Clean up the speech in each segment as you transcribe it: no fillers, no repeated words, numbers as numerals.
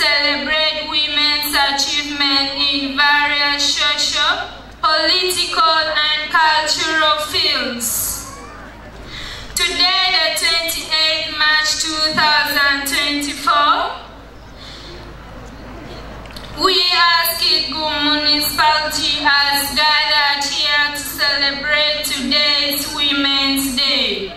celebrate women's achievement in various social, political, and cultural fields. Today, the 28th March 2024, we as Kitgum Municipality has gathered here to celebrate today's Women's Day.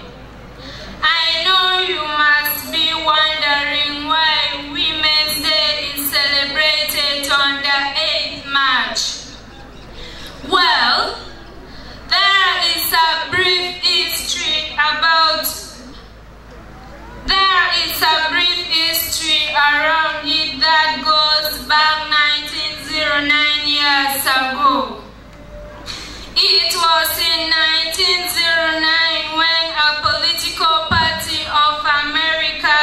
I know you must be wondering why Women's Day is celebrated on the 8th March. Well, there is a brief history around it that goes back 1909 years ago. It was in 1909 when a political party of America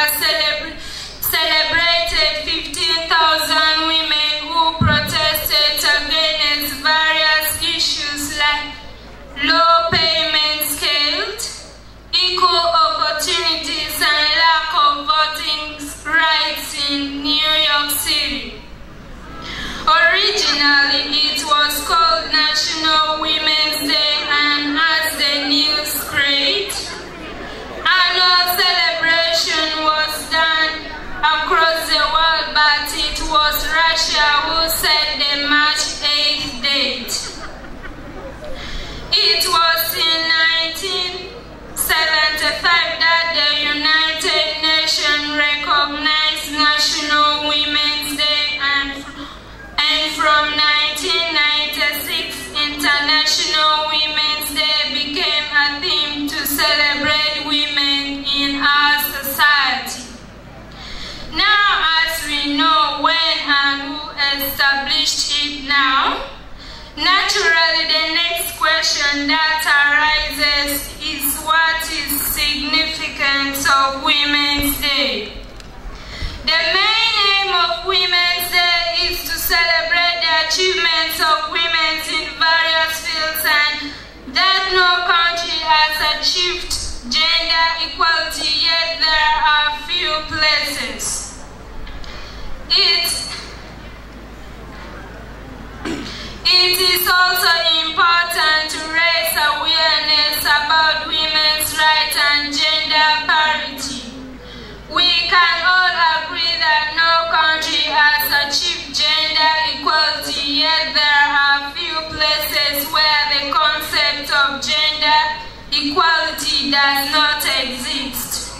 celebrated 15,000 women who protested against various issues like low payment scales, equal opportunities, and lack of voting rights in New York City. Originally, it was called National Women's Day, and as the news spread, annual celebration was done across the world, but it was Russia who set the March 8th date. It was in 1975 that the United Nations recognized National Women's Day, and from 1996, International Women's Day became a theme to celebrate women in our society. Now, as we know when and who established it now, naturally the next question that arises is what is significance of Women's Day? The main aim of Women's Day is to celebrate the achievements of women in various fields, and that no country has achieved gender equality, yet there are few places. It is also important to raise awareness about women's rights and gender parity. We can all agree that no country has achieved gender equality, yet there are few places where the concept of gender equality does not exist.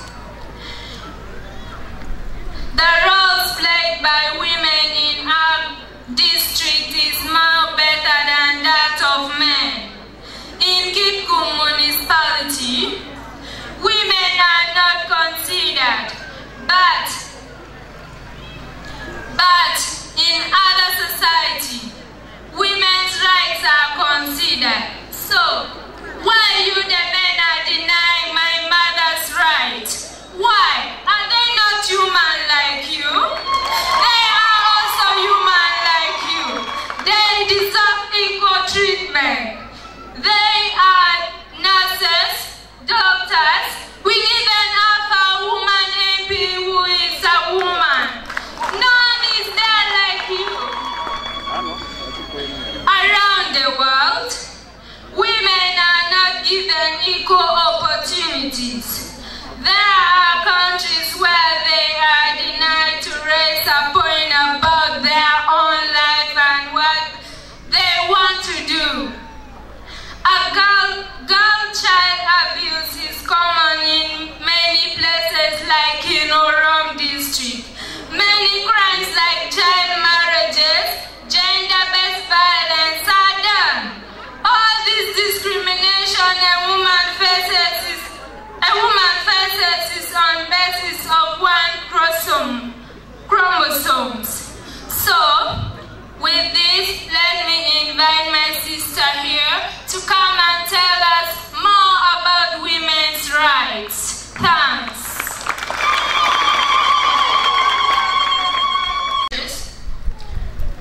The roles played by women in our district is more better than that of men. In Kitgum Municipality, women are not considered, but in other society, women's rights are considered. So, why you the men are denying my mother's right? Why? Are they not human like you? They are also human like you. They deserve equal treatment. They are nurses, doctors. We even have a woman MP who is a woman. None is there like you. Around the world, women are not given equal opportunities. There are countries where they are denied to raise a point about their own life and what they want to do. Girl child abuse is common in many places like in Orom district. Many crimes like child marriages, gender-based violence are done. All this discrimination a woman faces is on basis of one chromosomes. So, with this, let me invite my sister here to come and tell us more about women's rights. Thanks.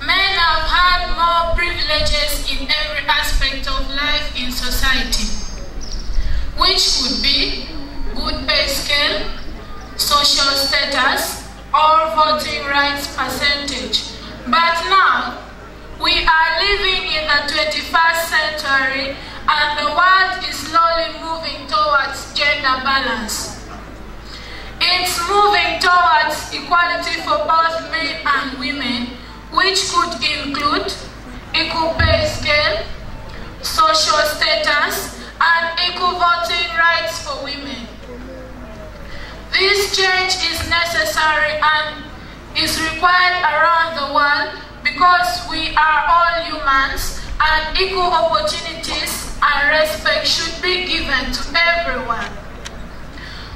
Men have had more privileges in every aspect of life in society, which could be good pay scale, social status, or or voting rights percentage. But now, we are living in the 21st century and the world is slowly moving towards gender balance. It's moving towards equality for both men and women, which could include equal pay scale, social status, and equal voting rights for women. This change is necessary and is required around the world because we are all humans and equal opportunities and respect should be given to everyone.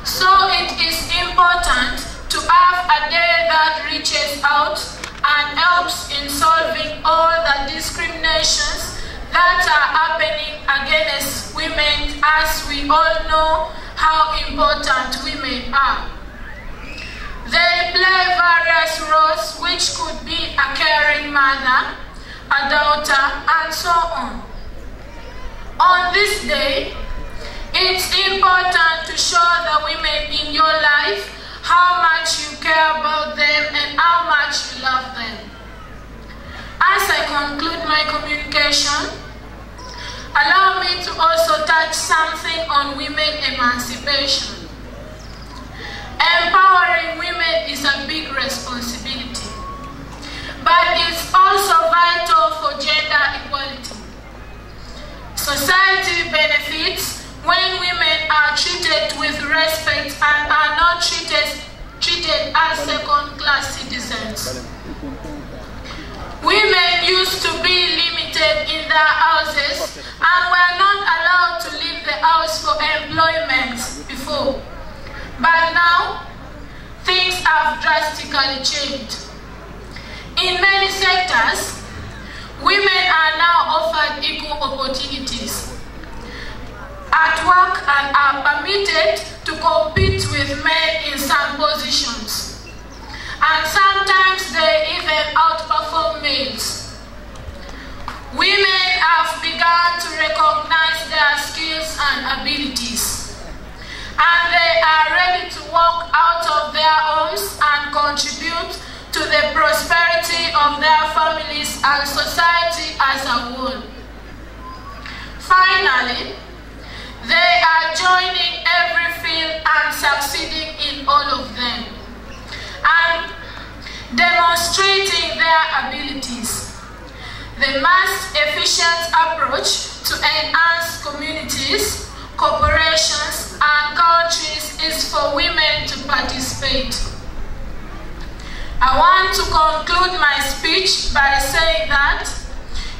So it is important to have a day that reaches out and helps in solving all the discriminations that are happening against women, as we all know how important women are. They play various roles, which could be a caring mother, a daughter, and so on. On this day, it's important to show the women in your life how much you care about them and how much you love them. As I conclude my communication, allow me to also touch something on women emancipation. Empowering women is a big responsibility, but it's also vital for gender equality. Society benefits when women are treated with respect and are not treated as second-class citizens. Women used to be limited in their houses and were not allowed to leave the house for employment before. But now, things have drastically changed. In many sectors, women are now offered equal opportunities at work and are permitted to compete with men in some positions. And sometimes they even outperform males. Women have begun to recognize their skills and abilities, and they are ready to walk out of their homes and contribute to the prosperity of their families and society as a whole. Finally, they are joining every field and succeeding in all of them, and demonstrating their abilities. The most efficient approach to enhance communities, corporations, and countries is for women to participate. I want to conclude my speech by saying that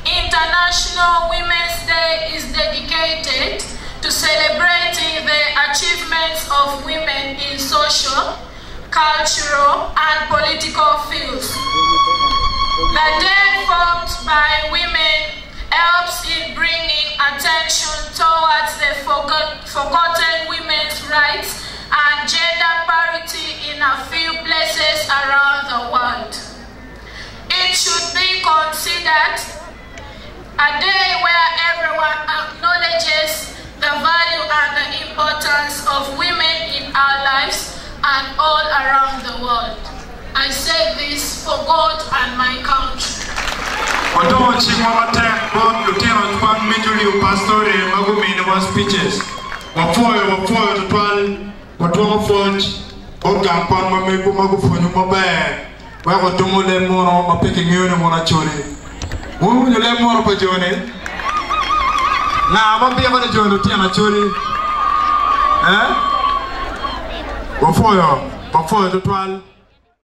International Women's Day is dedicated to celebrating the achievements of women in social, cultural, and political fields. The day formed by women helps in bringing attention towards the forgotten women's rights and gender parity in a few places around the world. It should be considered a day where everyone acknowledges the value and the importance of women in our lives and all around the world. I say this for God and my country. Giulio Pastore Magumina was speeches. Wafoyo to 12, Watoa Forge, Organ Palma Magufunu Mobe, where Watumule Moro, my picking union Monachori. Who will you let more of a journey? Now, I'm able to join the Tiana Chori. Eh? Wafoyo to 12.